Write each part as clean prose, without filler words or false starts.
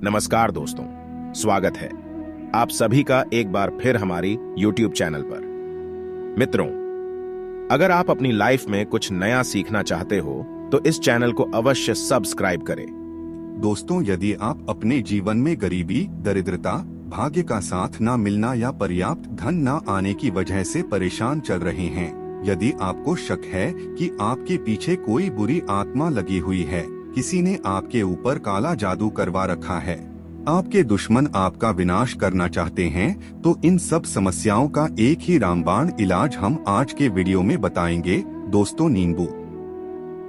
नमस्कार दोस्तों, स्वागत है आप सभी का एक बार फिर हमारी YouTube चैनल पर। मित्रों, अगर आप अपनी लाइफ में कुछ नया सीखना चाहते हो तो इस चैनल को अवश्य सब्सक्राइब करें। दोस्तों, यदि आप अपने जीवन में गरीबी, दरिद्रता, भाग्य का साथ न मिलना या पर्याप्त धन न आने की वजह से परेशान चल रहे हैं, यदि आपको शक है कि आपके पीछे कोई बुरी आत्मा लगी हुई है, किसी ने आपके ऊपर काला जादू करवा रखा है, आपके दुश्मन आपका विनाश करना चाहते हैं, तो इन सब समस्याओं का एक ही रामबाण इलाज हम आज के वीडियो में बताएंगे। दोस्तों, नींबू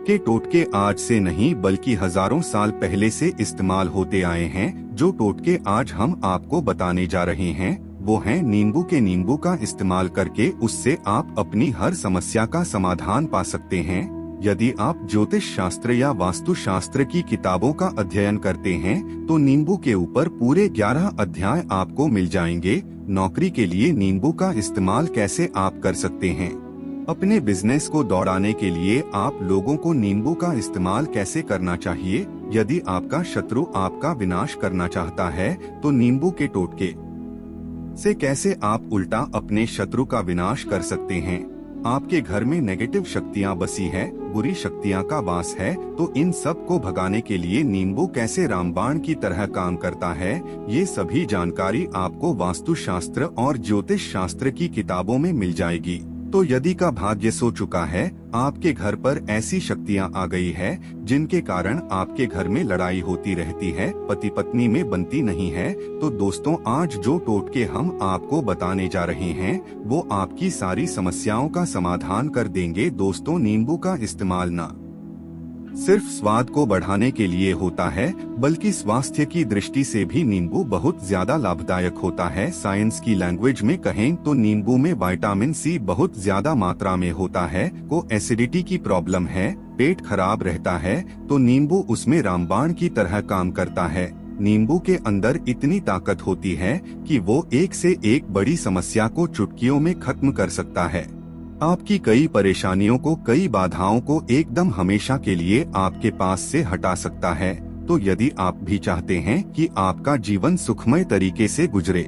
के टोटके आज से नहीं बल्कि हजारों साल पहले से इस्तेमाल होते आए हैं। जो टोटके आज हम आपको बताने जा रहे हैं वो हैं नींबू का इस्तेमाल करके उससे आप अपनी हर समस्या का समाधान पा सकते हैं। यदि आप ज्योतिष शास्त्र या वास्तु शास्त्र की किताबों का अध्ययन करते हैं तो नींबू के ऊपर पूरे 11 अध्याय आपको मिल जाएंगे। नौकरी के लिए नींबू का इस्तेमाल कैसे आप कर सकते हैं, अपने बिजनेस को दौड़ाने के लिए आप लोगों को नींबू का इस्तेमाल कैसे करना चाहिए, यदि आपका शत्रु आपका विनाश करना चाहता है तो नींबू के टोटके से कैसे आप उल्टा अपने शत्रु का विनाश कर सकते हैं। आपके घर में नेगेटिव शक्तियां बसी है, बुरी शक्तियां का वास है, तो इन सब को भगाने के लिए नींबू कैसे रामबाण की तरह काम करता है, ये सभी जानकारी आपको वास्तु शास्त्र और ज्योतिष शास्त्र की किताबों में मिल जाएगी। तो यदि का भाग्य सो चुका है, आपके घर पर ऐसी शक्तियां आ गई है जिनके कारण आपके घर में लड़ाई होती रहती है, पति पत्नी में बनती नहीं है, तो दोस्तों आज जो टोटके हम आपको बताने जा रहे हैं वो आपकी सारी समस्याओं का समाधान कर देंगे। दोस्तों, नींबू का इस्तेमाल ना सिर्फ स्वाद को बढ़ाने के लिए होता है बल्कि स्वास्थ्य की दृष्टि से भी नींबू बहुत ज्यादा लाभदायक होता है। साइंस की लैंग्वेज में कहें तो नींबू में विटामिन सी बहुत ज्यादा मात्रा में होता है। को एसिडिटी की प्रॉब्लम है, पेट खराब रहता है, तो नींबू उसमें रामबाण की तरह काम करता है। नींबू के अंदर इतनी ताकत होती है कि वो एक से एक बड़ी समस्या को चुटकियों में खत्म कर सकता है। आपकी कई परेशानियों को, कई बाधाओं को एकदम हमेशा के लिए आपके पास से हटा सकता है। तो यदि आप भी चाहते हैं कि आपका जीवन सुखमय तरीके से गुजरे,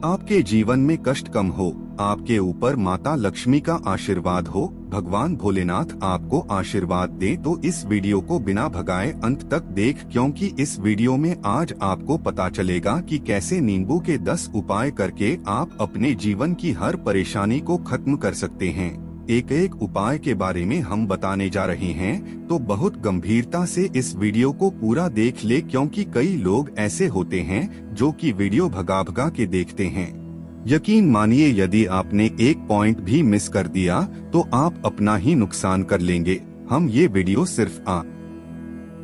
आपके जीवन में कष्ट कम हो, आपके ऊपर माता लक्ष्मी का आशीर्वाद हो, भगवान भोलेनाथ आपको आशीर्वाद दे, तो इस वीडियो को बिना भगाए अंत तक देख, क्योंकि इस वीडियो में आज आपको पता चलेगा कि कैसे नींबू के 10 उपाय करके आप अपने जीवन की हर परेशानी को खत्म कर सकते हैं। एक एक उपाय के बारे में हम बताने जा रहे हैं, तो बहुत गंभीरता से इस वीडियो को पूरा देख ले, क्योंकि कई लोग ऐसे होते हैं जो कि वीडियो भगा भगा के देखते हैं। यकीन मानिए, यदि आपने एक पॉइंट भी मिस कर दिया तो आप अपना ही नुकसान कर लेंगे। हम ये वीडियो सिर्फ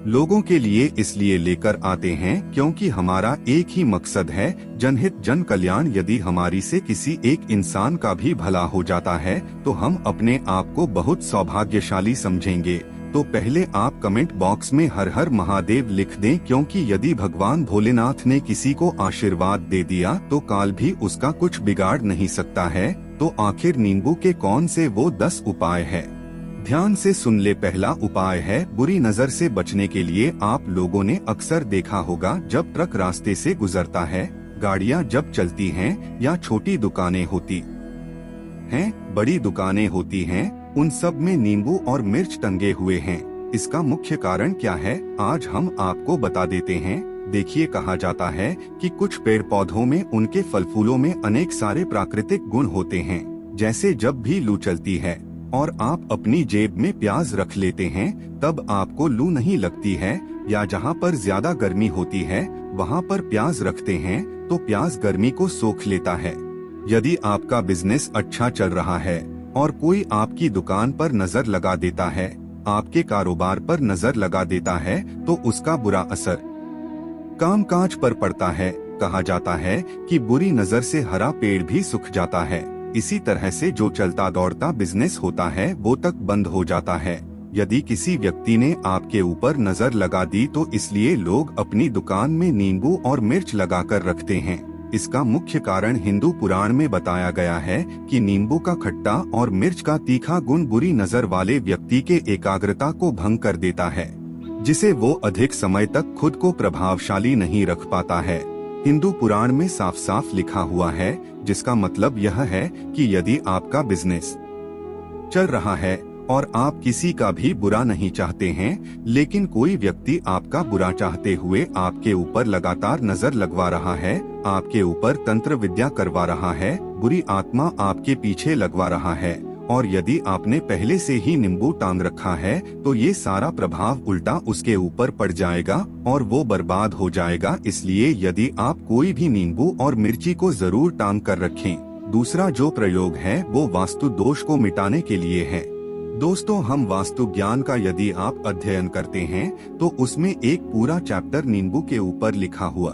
लोगों के लिए इसलिए लेकर आते हैं क्योंकि हमारा एक ही मकसद है, जनहित जन कल्याण। यदि हमारी से किसी एक इंसान का भी भला हो जाता है तो हम अपने आप को बहुत सौभाग्यशाली समझेंगे। तो पहले आप कमेंट बॉक्स में हर हर महादेव लिख दें, क्योंकि यदि भगवान भोलेनाथ ने किसी को आशीर्वाद दे दिया तो काल भी उसका कुछ बिगाड़ नहीं सकता है। तो आखिर नींबू के कौन से वो 10 उपाय है, ध्यान से सुन ले। पहला उपाय है बुरी नजर से बचने के लिए। आप लोगों ने अक्सर देखा होगा, जब ट्रक रास्ते से गुजरता है, गाड़ियां जब चलती हैं या छोटी दुकानें होती हैं, बड़ी दुकानें होती हैं, उन सब में नींबू और मिर्च टंगे हुए हैं। इसका मुख्य कारण क्या है, आज हम आपको बता देते हैं। देखिए, कहा जाता है कि कुछ पेड़ पौधों में, उनके फल फूलों में अनेक सारे प्राकृतिक गुण होते हैं। जैसे जब भी लू चलती है और आप अपनी जेब में प्याज रख लेते हैं तब आपको लू नहीं लगती है, या जहाँ पर ज्यादा गर्मी होती है वहाँ पर प्याज रखते हैं तो प्याज गर्मी को सोख लेता है। यदि आपका बिजनेस अच्छा चल रहा है और कोई आपकी दुकान पर नजर लगा देता है, आपके कारोबार पर नजर लगा देता है, तो उसका बुरा असर कामकाज पर पड़ता है। कहा जाता है कि बुरी नजर से हरा पेड़ भी सूख जाता है। इसी तरह से जो चलता दौड़ता बिजनेस होता है वो तक बंद हो जाता है। यदि किसी व्यक्ति ने आपके ऊपर नजर लगा दी तो इसलिए लोग अपनी दुकान में नींबू और मिर्च लगाकर रखते हैं। इसका मुख्य कारण हिंदू पुराण में बताया गया है कि नींबू का खट्टा और मिर्च का तीखा गुण बुरी नजर वाले व्यक्ति के एकाग्रता को भंग कर देता है। जिसे वो अधिक समय तक खुद को प्रभावशाली नहीं रख पाता है। हिंदू पुराण में साफ साफ लिखा हुआ है, जिसका मतलब यह है कि यदि आपका बिजनेस चल रहा है और आप किसी का भी बुरा नहीं चाहते हैं, लेकिन कोई व्यक्ति आपका बुरा चाहते हुए आपके ऊपर लगातार नजर लगवा रहा है, आपके ऊपर तंत्र विद्या करवा रहा है, बुरी आत्मा आपके पीछे लगवा रहा है, और यदि आपने पहले से ही नींबू टांग रखा है तो ये सारा प्रभाव उल्टा उसके ऊपर पड़ जाएगा और वो बर्बाद हो जाएगा। इसलिए यदि आप कोई भी नींबू और मिर्ची को जरूर टांग कर रखें। दूसरा जो प्रयोग है वो वास्तु दोष को मिटाने के लिए है। दोस्तों, हम वास्तु ज्ञान का यदि आप अध्ययन करते हैं तो उसमें एक पूरा चैप्टर नींबू के ऊपर लिखा हुआ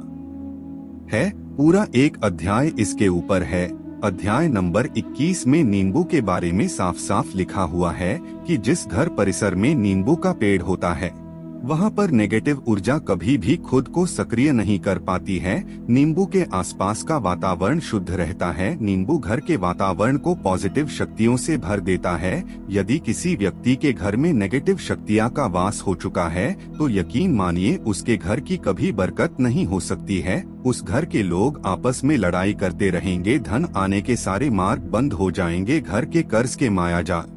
है, पूरा एक अध्याय इसके ऊपर है। अध्याय नंबर 21 में नींबू के बारे में साफ साफ लिखा हुआ है कि जिस घर परिसर में नींबू का पेड़ होता है वहाँ पर नेगेटिव ऊर्जा कभी भी खुद को सक्रिय नहीं कर पाती है। नींबू के आसपास का वातावरण शुद्ध रहता है। नींबू घर के वातावरण को पॉजिटिव शक्तियों से भर देता है। यदि किसी व्यक्ति के घर में नेगेटिव शक्तियाँ का वास हो चुका है तो यकीन मानिए उसके घर की कभी बरकत नहीं हो सकती है। उस घर के लोग आपस में लड़ाई करते रहेंगे, धन आने के सारे मार्ग बंद हो जाएंगे, घर के कर्ज के मायाजाल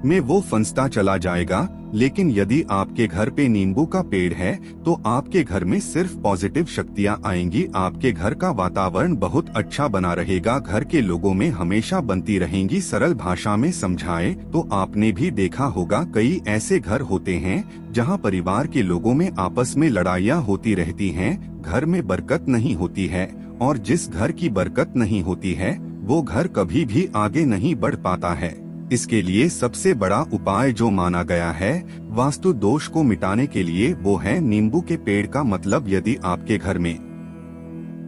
में वो फंसता चला जाएगा। लेकिन यदि आपके घर पे नींबू का पेड़ है तो आपके घर में सिर्फ पॉजिटिव शक्तियाँ आएंगी। आपके घर का वातावरण बहुत अच्छा बना रहेगा, घर के लोगों में हमेशा बनती रहेंगी। सरल भाषा में समझाएं तो आपने भी देखा होगा कई ऐसे घर होते हैं जहां परिवार के लोगों में आपस में लड़ाइयाँ होती रहती हैं, घर में बरकत नहीं होती है, और जिस घर की बरकत नहीं होती है वो घर कभी भी आगे नहीं बढ़ पाता है। इसके लिए सबसे बड़ा उपाय जो माना गया है वास्तु दोष को मिटाने के लिए वो है नींबू के पेड़ का। मतलब यदि आपके घर में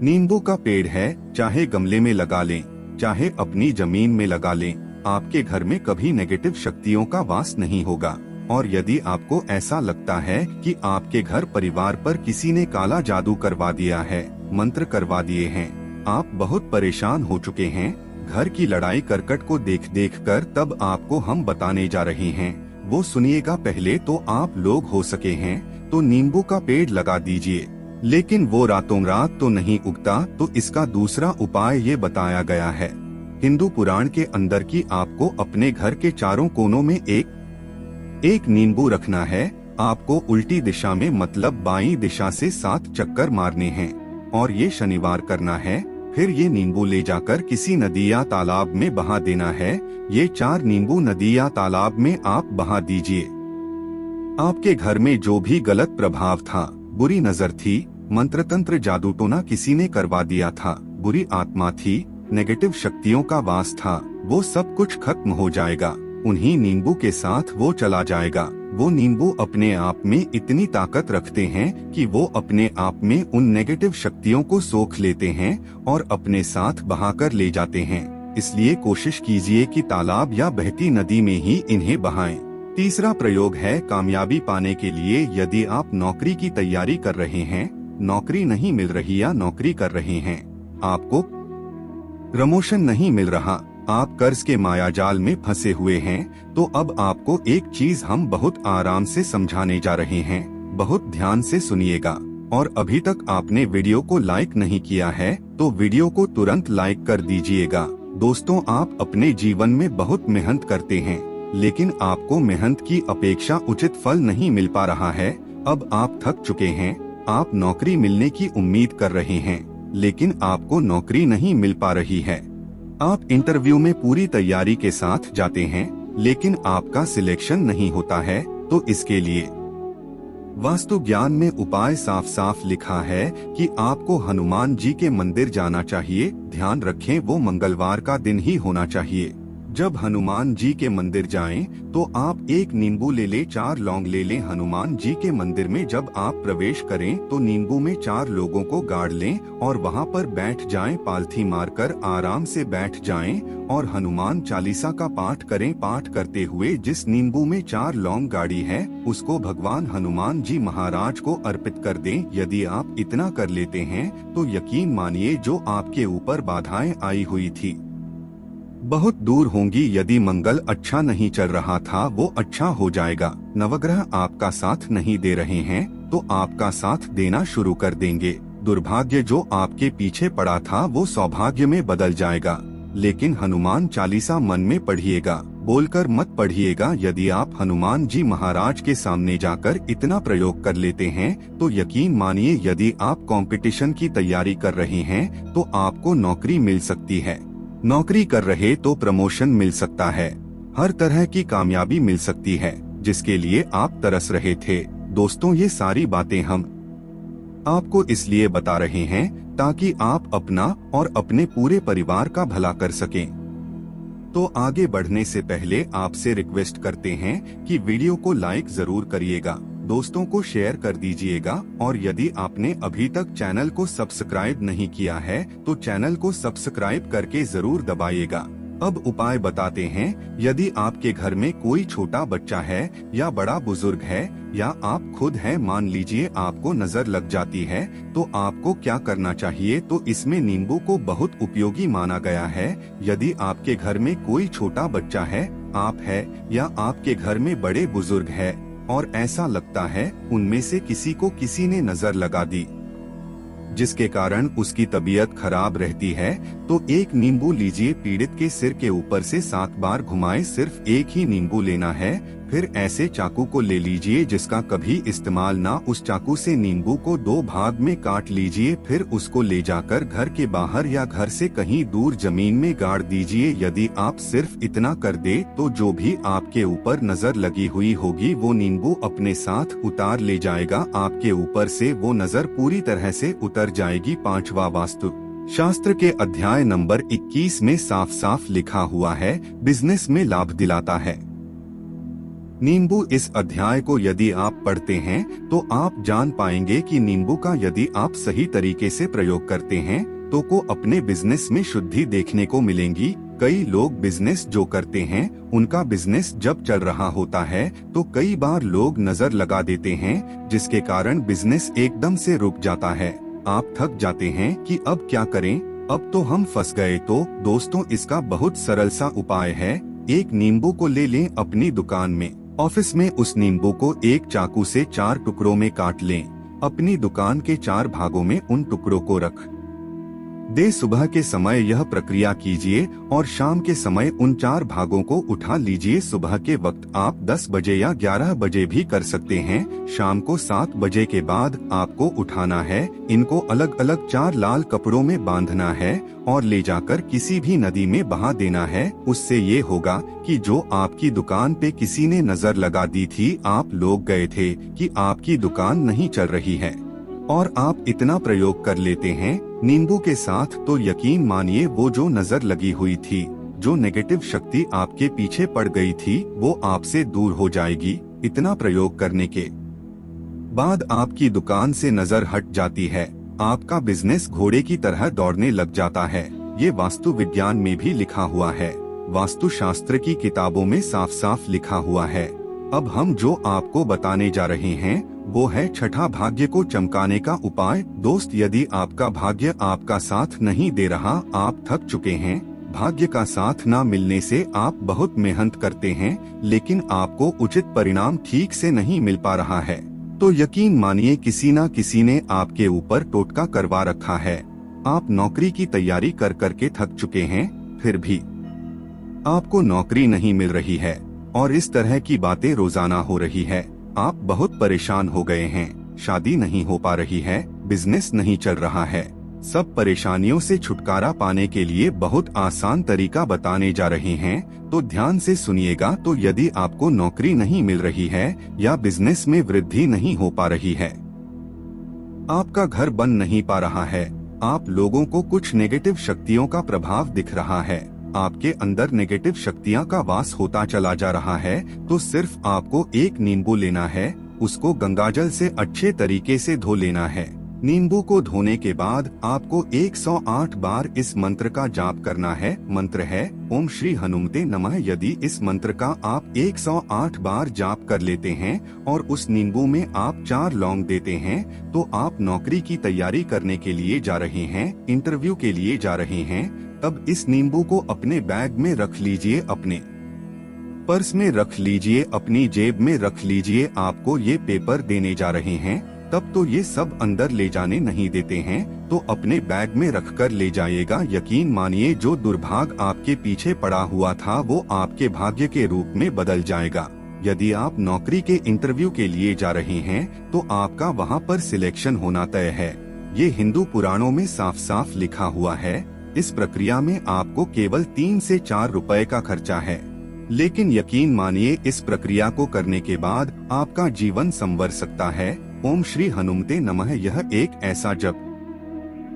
नींबू का पेड़ है, चाहे गमले में लगा लें, चाहे अपनी जमीन में लगा लें, आपके घर में कभी नेगेटिव शक्तियों का वास नहीं होगा। और यदि आपको ऐसा लगता है कि आपके घर परिवार पर किसी ने काला जादू करवा दिया है, मंत्र करवा दिए हैं, आप बहुत परेशान हो चुके हैं, घर की लड़ाई करकट को देख देख कर, तब आपको हम बताने जा रहे हैं वो सुनिएगा। पहले तो आप लोग हो सके हैं तो नींबू का पेड़ लगा दीजिए, लेकिन वो रातों रात तो नहीं उगता। तो इसका दूसरा उपाय ये बताया गया है हिंदू पुराण के अंदर कि आपको अपने घर के चारों कोनों में एक नींबू रखना है। आपको उल्टी दिशा में मतलब बाईं दिशा से 7 चक्कर मारने हैं और ये शनिवार करना है। फिर ये नींबू ले जाकर किसी नदी या तालाब में बहा देना है। ये 4 नींबू नदी या तालाब में आप बहा दीजिए। आपके घर में जो भी गलत प्रभाव था, बुरी नजर थी, मंत्र तंत्र जादू टोना किसी ने करवा दिया था, बुरी आत्मा थी, नेगेटिव शक्तियों का वास था, वो सब कुछ खत्म हो जाएगा। उन्हीं नींबू के साथ वो चला जाएगा। वो नींबू अपने आप में इतनी ताकत रखते हैं कि वो अपने आप में उन नेगेटिव शक्तियों को सोख लेते हैं और अपने साथ बहाकर ले जाते हैं। इसलिए कोशिश कीजिए कि तालाब या बहती नदी में ही इन्हें बहाएं। तीसरा प्रयोग है कामयाबी पाने के लिए। यदि आप नौकरी की तैयारी कर रहे हैं, नौकरी नहीं मिल रही या नौकरी कर रहे हैं, आपको प्रमोशन नहीं मिल रहा, आप कर्ज के मायाजाल में फंसे हुए हैं, तो अब आपको एक चीज हम बहुत आराम से समझाने जा रहे हैं। बहुत ध्यान से सुनिएगा। और अभी तक आपने वीडियो को लाइक नहीं किया है तो वीडियो को तुरंत लाइक कर दीजिएगा। दोस्तों, आप अपने जीवन में बहुत मेहनत करते हैं, लेकिन आपको मेहनत की अपेक्षा उचित फल नहीं मिल पा रहा है। अब आप थक चुके हैं, आप नौकरी मिलने की उम्मीद कर रहे हैं, लेकिन आपको नौकरी नहीं मिल पा रही है। आप इंटरव्यू में पूरी तैयारी के साथ जाते हैं, लेकिन आपका सिलेक्शन नहीं होता है। तो इसके लिए वास्तु ज्ञान में उपाय साफ साफ लिखा है कि आपको हनुमान जी के मंदिर जाना चाहिए। ध्यान रखें, वो मंगलवार का दिन ही होना चाहिए। जब हनुमान जी के मंदिर जाएं, तो आप 1 नींबू ले लें, 4 लौंग ले लें। हनुमान जी के मंदिर में जब आप प्रवेश करें तो नींबू में 4 लोगों को गाड़ लें और वहां पर बैठ जाएं। पालथी मारकर आराम से बैठ जाएं और हनुमान चालीसा का पाठ करें। पाठ करते हुए जिस नींबू में 4 लौंग गाड़ी है उसको भगवान हनुमान जी महाराज को अर्पित कर दें। यदि आप इतना कर लेते हैं तो यकीन मानिए जो आपके ऊपर बाधाएं आई हुई थी, बहुत दूर होंगी। यदि मंगल अच्छा नहीं चल रहा था वो अच्छा हो जाएगा। नवग्रह आपका साथ नहीं दे रहे हैं तो आपका साथ देना शुरू कर देंगे। दुर्भाग्य जो आपके पीछे पड़ा था वो सौभाग्य में बदल जाएगा। लेकिन हनुमान चालीसा मन में पढ़िएगा, बोलकर मत पढ़िएगा। यदि आप हनुमान जी महाराज के सामने जाकर इतना प्रयोग कर लेते हैं तो यकीन मानिए यदि आप कंपटीशन की तैयारी कर रहे हैं तो आपको नौकरी मिल सकती है। नौकरी कर रहे तो प्रमोशन मिल सकता है, हर तरह की कामयाबी मिल सकती है जिसके लिए आप तरस रहे थे। दोस्तों ये सारी बातें हम आपको इसलिए बता रहे हैं ताकि आप अपना और अपने पूरे परिवार का भला कर सकें। तो आगे बढ़ने से पहले आपसे रिक्वेस्ट करते हैं कि वीडियो को लाइक जरूर करिएगा, दोस्तों को शेयर कर दीजिएगा और यदि आपने अभी तक चैनल को सब्सक्राइब नहीं किया है तो चैनल को सब्सक्राइब करके जरूर दबाइएगा। अब उपाय बताते हैं। यदि आपके घर में कोई छोटा बच्चा है या बड़ा बुजुर्ग है या आप खुद हैं, मान लीजिए आपको नजर लग जाती है तो आपको क्या करना चाहिए, तो इसमें नींबू को बहुत उपयोगी माना गया है। यदि आपके घर में कोई छोटा बच्चा है, आप है या आपके घर में बड़े बुजुर्ग है और ऐसा लगता है उनमें से किसी को किसी ने नजर लगा दी जिसके कारण उसकी तबीयत खराब रहती है, तो एक नींबू लीजिए, पीड़ित के सिर के ऊपर से 7 बार घुमाए। सिर्फ एक ही नींबू लेना है। फिर ऐसे चाकू को ले लीजिए जिसका कभी इस्तेमाल ना, उस चाकू से नींबू को 2 भाग में काट लीजिए। फिर उसको ले जाकर घर के बाहर या घर से कहीं दूर जमीन में गाड़ दीजिए। यदि आप सिर्फ इतना कर दे तो जो भी आपके ऊपर नजर लगी हुई होगी वो नींबू अपने साथ उतार ले जाएगा। आपके ऊपर से वो नजर पूरी तरह से उतर जाएगी। 5वां वास्तु शास्त्र के अध्याय नंबर 21 में साफ साफ लिखा हुआ है, बिजनेस में लाभ दिलाता है। नींबू इस अध्याय को यदि आप पढ़ते हैं तो आप जान पाएंगे कि नींबू का यदि आप सही तरीके से प्रयोग करते हैं तो को अपने बिजनेस में शुद्धि देखने को मिलेंगी। कई लोग बिजनेस जो करते हैं उनका बिजनेस जब चल रहा होता है तो कई बार लोग नजर लगा देते हैं जिसके कारण बिजनेस एकदम से रुक जाता है। आप थक जाते हैं कि अब क्या करें, अब तो हम फंस गए। तो दोस्तों इसका बहुत सरल सा उपाय है। एक नींबू को ले लें अपनी दुकान में, ऑफिस में उस नींबू को एक चाकू से 4 टुकड़ों में काट लें। अपनी दुकान के 4 भागों में उन टुकड़ों को रख दे। सुबह के समय यह प्रक्रिया कीजिए और शाम के समय उन 4 भागों को उठा लीजिए। सुबह के वक्त आप 10 बजे या 11 बजे भी कर सकते हैं। शाम को 7 बजे के बाद आपको उठाना है। इनको अलग अलग 4 लाल कपड़ों में बांधना है और ले जाकर किसी भी नदी में बहा देना है। उससे ये होगा कि जो आपकी दुकान पे किसी ने नजर लगा दी थी, आप लोग गए थे कि आपकी दुकान नहीं चल रही है और आप इतना प्रयोग कर लेते हैं नींबू के साथ, तो यकीन मानिए वो जो नजर लगी हुई थी, जो नेगेटिव शक्ति आपके पीछे पड़ गई थी, वो आपसे दूर हो जाएगी। इतना प्रयोग करने के बाद आपकी दुकान से नजर हट जाती है। आपका बिजनेस घोड़े की तरह दौड़ने लग जाता है। ये वास्तु विज्ञान में भी लिखा हुआ है, वास्तु शास्त्र की किताबों में साफ साफ लिखा हुआ है। अब हम जो आपको बताने जा रहे हैं वो है 6ठा भाग्य को चमकाने का उपाय। दोस्त यदि आपका भाग्य आपका साथ नहीं दे रहा, आप थक चुके हैं, भाग्य का साथ ना मिलने से आप बहुत मेहनत करते हैं लेकिन आपको उचित परिणाम ठीक से नहीं मिल पा रहा है, तो यकीन मानिए किसी न किसी ने आपके ऊपर टोटका करवा रखा है। आप नौकरी की तैयारी कर करके थक चुके हैं, फिर भी आपको नौकरी नहीं मिल रही है और इस तरह की बातें रोजाना हो रही है। आप बहुत परेशान हो गए हैं, शादी नहीं हो पा रही है, बिजनेस नहीं चल रहा है। सब परेशानियों से छुटकारा पाने के लिए बहुत आसान तरीका बताने जा रहे हैं, तो ध्यान से सुनिएगा। तो यदि आपको नौकरी नहीं मिल रही है या बिजनेस में वृद्धि नहीं हो पा रही है, आपका घर बन नहीं पा रहा है, आप लोगों को कुछ नेगेटिव शक्तियों का प्रभाव दिख रहा है, आपके अंदर नेगेटिव शक्तियां का वास होता चला जा रहा है, तो सिर्फ आपको एक नींबू लेना है, उसको गंगाजल से अच्छे तरीके से धो लेना है। नींबू को धोने के बाद आपको 108 बार इस मंत्र का जाप करना है। मंत्र है ओम श्री हनुमते नमः। यदि इस मंत्र का आप 108 बार जाप कर लेते हैं और उस नींबू में आप 4 लौंग देते हैं तो आप नौकरी की तैयारी करने के लिए जा रहे हैं, इंटरव्यू के लिए जा रहे हैं, तब इस नींबू को अपने बैग में रख लीजिए, अपने पर्स में रख लीजिए, अपनी जेब में रख लीजिए। आपको ये पेपर देने जा रहे हैं तब तो ये सब अंदर ले जाने नहीं देते हैं, तो अपने बैग में रखकर ले जाइएगा। यकीन मानिए जो दुर्भाग्य आपके पीछे पड़ा हुआ था वो आपके भाग्य के रूप में बदल जाएगा। यदि आप नौकरी के इंटरव्यू के लिए जा रहे हैं तो आपका वहाँ पर सिलेक्शन होना तय है। ये हिंदू पुराणों में साफ साफ लिखा हुआ है। इस प्रक्रिया में आपको केवल 3 से 4 रुपए का खर्चा है, लेकिन यकीन मानिए इस प्रक्रिया को करने के बाद आपका जीवन संवर सकता है। ओम श्री हनुमते नमः यह एक ऐसा जप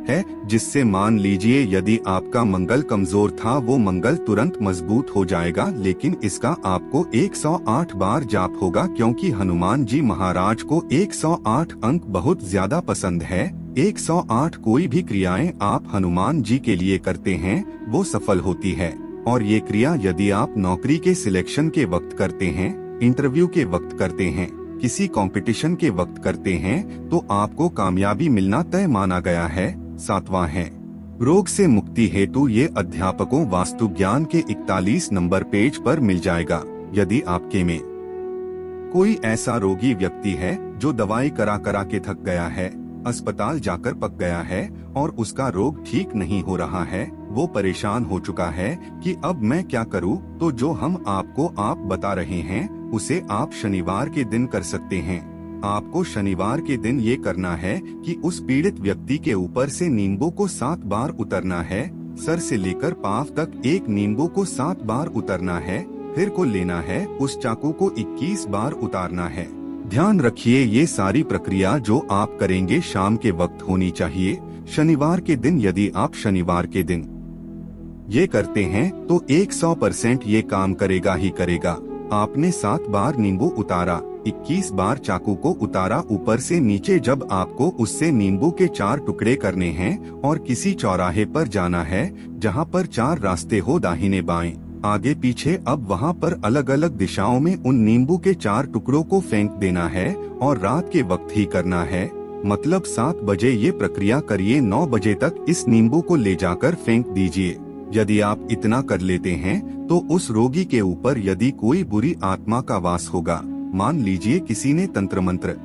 है जिससे मान लीजिए यदि आपका मंगल कमजोर था वो मंगल तुरंत मजबूत हो जाएगा। लेकिन इसका आपको 108 बार जाप होगा, क्योंकि हनुमान जी महाराज को 108 अंक बहुत ज्यादा पसंद है। 108 कोई भी क्रियाएं आप हनुमान जी के लिए करते हैं वो सफल होती है। और ये क्रिया यदि आप नौकरी के सिलेक्शन के वक्त करते हैं, इंटरव्यू के वक्त करते हैं, किसी कंपटीशन के वक्त करते हैं तो आपको कामयाबी मिलना तय माना गया है। 7वां है रोग से मुक्ति हेतु। ये अध्यापकों वास्तु ज्ञान के 41 नंबर पेज पर मिल जाएगा। यदि आपके में कोई ऐसा रोगी व्यक्ति है जो दवाई करा करा के थक गया है, अस्पताल जाकर पक गया है और उसका रोग ठीक नहीं हो रहा है, वो परेशान हो चुका है कि अब मैं क्या करूं, तो जो हम आपको बता रहे हैं उसे आप शनिवार के दिन कर सकते हैं। आपको शनिवार के दिन ये करना है कि उस पीड़ित व्यक्ति के ऊपर से नींबू को 7 बार उतरना है। सर से लेकर पांव तक एक नींबू को 7 बार उतरना है। फिर को लेना है, उस चाकू को 21 बार उतारना है। ध्यान रखिए ये सारी प्रक्रिया जो आप करेंगे शाम के वक्त होनी चाहिए, शनिवार के दिन। यदि आप शनिवार के दिन ये करते हैं तो 100% ये काम करेगा ही करेगा। आपने 7 बार नींबू उतारा, 21 बार चाकू को उतारा ऊपर से नीचे। जब आपको उससे नींबू के 4 टुकड़े करने हैं और किसी चौराहे पर जाना है जहां पर 4 रास्ते हो, दाहिने बाएं आगे पीछे। अब वहां पर अलग अलग दिशाओं में उन नींबू के 4 टुकड़ों को फेंक देना है और रात के वक्त ही करना है। मतलब 7 बजे ये प्रक्रिया करिए, 9 बजे तक इस नींबू को ले जाकर फेंक दीजिए। यदि आप इतना कर लेते हैं तो उस रोगी के ऊपर यदि कोई बुरी आत्मा का वास होगा, मान लीजिए किसी ने तंत्र मंत्र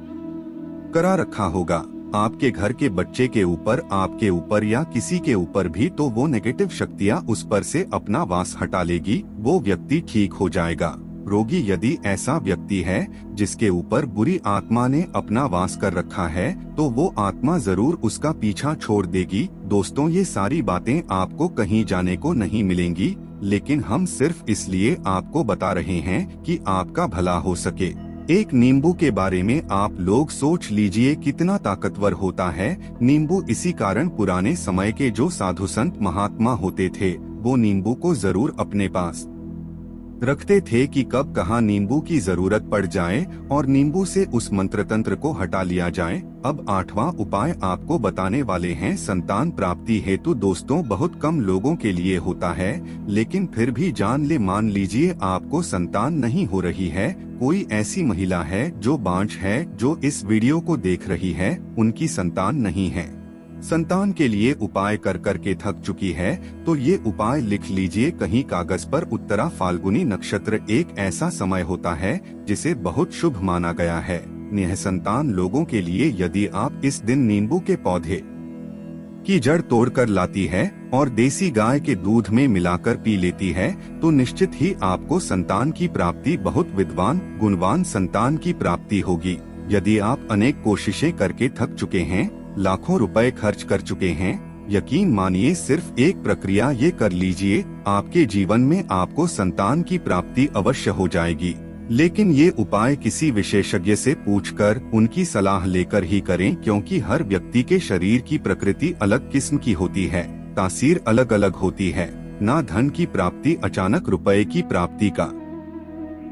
करा रखा होगा आपके घर के बच्चे के ऊपर, आपके ऊपर या किसी के ऊपर भी, तो वो नेगेटिव शक्तियाँ उस पर से अपना वास हटा लेगी, वो व्यक्ति ठीक हो जाएगा। रोगी यदि ऐसा व्यक्ति है जिसके ऊपर बुरी आत्मा ने अपना वास कर रखा है तो वो आत्मा जरूर उसका पीछा छोड़ देगी। दोस्तों ये सारी बातें आपको कहीं जाने को नहीं मिलेंगी, लेकिन हम सिर्फ इसलिए आपको बता रहे हैं कि आपका भला हो सके। एक नींबू के बारे में आप लोग सोच लीजिए कितना ताकतवर होता है नींबू। इसी कारण पुराने समय के जो साधु संत महात्मा होते थे वो नींबू को जरूर अपने पास रखते थे कि कब कहाँ नींबू की जरूरत पड़ जाए और नींबू से उस मंत्र तंत्र को हटा लिया जाए। अब 8वां उपाय आपको बताने वाले हैं संतान प्राप्ति हेतु। दोस्तों बहुत कम लोगों के लिए होता है, लेकिन फिर भी जान ले, मान लीजिए आपको संतान नहीं हो रही है, कोई ऐसी महिला है जो बांझ है जो इस वीडियो को देख रही है, उनकी संतान नहीं है, संतान के लिए उपाय कर कर के थक चुकी है, तो ये उपाय लिख लीजिए कहीं कागज पर। उत्तरा फाल्गुनी नक्षत्र एक ऐसा समय होता है जिसे बहुत शुभ माना गया है निःसंतान लोगों के लिए। यदि आप इस दिन नींबू के पौधे की जड़ तोड़कर लाती है और देसी गाय के दूध में मिलाकर पी लेती है तो निश्चित ही आपको संतान की प्राप्ति, बहुत विद्वान गुणवान संतान की प्राप्ति होगी। यदि आप अनेक कोशिशें करके थक चुके हैं, लाखों रुपए खर्च कर चुके हैं, यकीन मानिए सिर्फ एक प्रक्रिया ये कर लीजिए, आपके जीवन में आपको संतान की प्राप्ति अवश्य हो जाएगी। लेकिन ये उपाय किसी विशेषज्ञ से पूछकर, उनकी सलाह लेकर ही करें, क्योंकि हर व्यक्ति के शरीर की प्रकृति अलग किस्म की होती है, तासीर अलग अलग होती है। ना धन की प्राप्ति अचानक रुपए की प्राप्ति का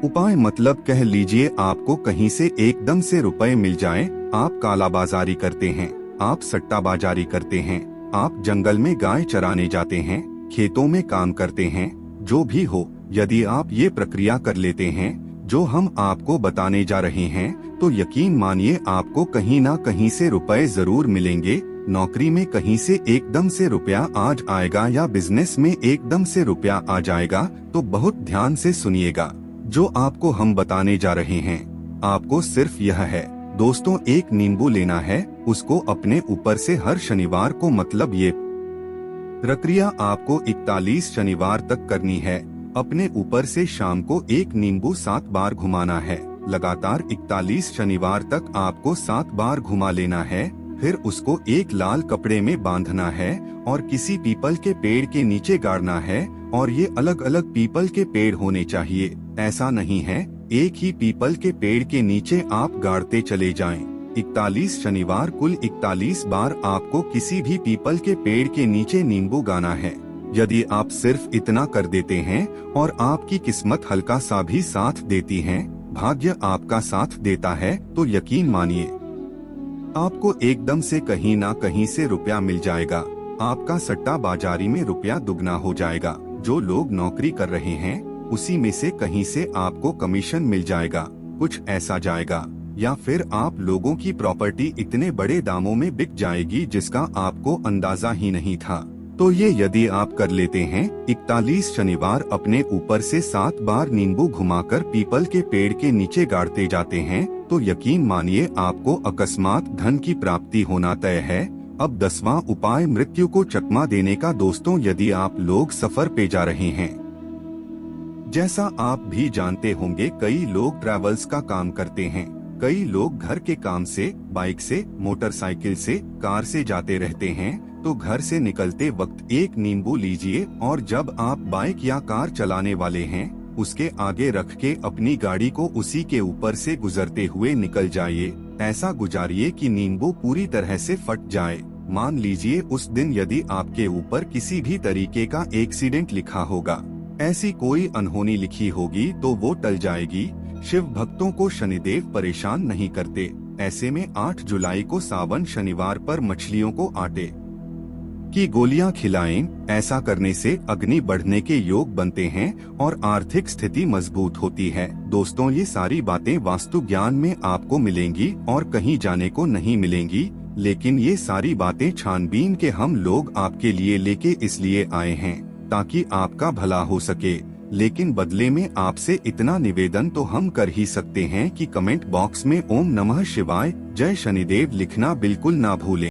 उपाय, मतलब कह लीजिए आपको कहीं से एकदम से रुपए मिल जाए, आप कालाबाजारी करते हैं, आप सट्टाबाजारी करते हैं, आप जंगल में गाय चराने जाते हैं, खेतों में काम करते हैं, जो भी हो, यदि आप ये प्रक्रिया कर लेते हैं जो हम आपको बताने जा रहे हैं, तो यकीन मानिए आपको कहीं ना कहीं से रुपए जरूर मिलेंगे। नौकरी में कहीं से एकदम से रुपया आज आएगा या बिजनेस में एकदम से रुपया आ जाएगा, तो बहुत ध्यान से सुनिएगा जो आपको हम बताने जा रहे हैं। आपको सिर्फ यह है दोस्तों, एक नींबू लेना है, उसको अपने ऊपर से हर शनिवार को, मतलब ये प्रक्रिया आपको 41 शनिवार तक करनी है। अपने ऊपर से शाम को एक नींबू 7 बार घुमाना है। लगातार 41 शनिवार तक आपको 7 बार घुमा लेना है। फिर उसको एक लाल कपड़े में बांधना है और किसी पीपल के पेड़ के नीचे गाड़ना है। और ये अलग अलग पीपल के पेड़ होने चाहिए, ऐसा नहीं है एक ही पीपल के पेड़ के नीचे आप गाड़ते चले जाएं। 41 शनिवार कुल 41 बार आपको किसी भी पीपल के पेड़ के नीचे नींबू गाना है। यदि आप सिर्फ इतना कर देते हैं और आपकी किस्मत हल्का सा भी साथ देती है, भाग्य आपका साथ देता है, तो यकीन मानिए आपको एकदम से कहीं ना कहीं से रुपया मिल जाएगा। आपका सट्टा बाजारी में रुपया दुगना हो जाएगा। जो लोग नौकरी कर रहे हैं उसी में से कहीं से आपको कमीशन मिल जाएगा, कुछ ऐसा जाएगा। या फिर आप लोगों की प्रॉपर्टी इतने बड़े दामों में बिक जाएगी जिसका आपको अंदाजा ही नहीं था। तो ये यदि आप कर लेते हैं 41 शनिवार अपने ऊपर से 7 बार नींबू घुमाकर पीपल के पेड़ के नीचे गाड़ते जाते हैं, तो यकीन मानिए आपको अकस्मात धन की प्राप्ति होना तय है। अब 10वां उपाय मृत्यु को चकमा देने का। दोस्तों, यदि आप लोग सफर पे जा रहे हैं, जैसा आप भी जानते होंगे कई लोग ट्रैवल्स का काम करते हैं। कई लोग घर के काम से, बाइक से, मोटरसाइकिल से, कार से जाते रहते हैं। तो घर से निकलते वक्त एक नींबू लीजिए और जब आप बाइक या कार चलाने वाले हैं उसके आगे रख के अपनी गाड़ी को उसी के ऊपर से गुजरते हुए निकल जाइए। ऐसा गुजारिए कि नींबू पूरी तरह से फट जाए। मान लीजिए उस दिन यदि आपके ऊपर किसी भी तरीके का एक्सीडेंट लिखा होगा, ऐसी कोई अनहोनी लिखी होगी, तो वो टल जाएगी। शिव भक्तों को शनिदेव परेशान नहीं करते। ऐसे में 8 जुलाई को सावन शनिवार पर मछलियों को आटे की गोलियां खिलाएं। ऐसा करने से अग्नि बढ़ने के योग बनते हैं और आर्थिक स्थिति मजबूत होती है। दोस्तों, ये सारी बातें वास्तु ज्ञान में आपको मिलेंगी और कहीं जाने को नहीं मिलेंगी। लेकिन ये सारी बातें छानबीन के हम लोग आपके लिए लेके इसलिए आए हैं ताकि आपका भला हो सके। लेकिन बदले में आपसे इतना निवेदन तो हम कर ही सकते हैं कि कमेंट बॉक्स में ओम नमः शिवाय, जय शनिदेव लिखना बिल्कुल ना भूलें।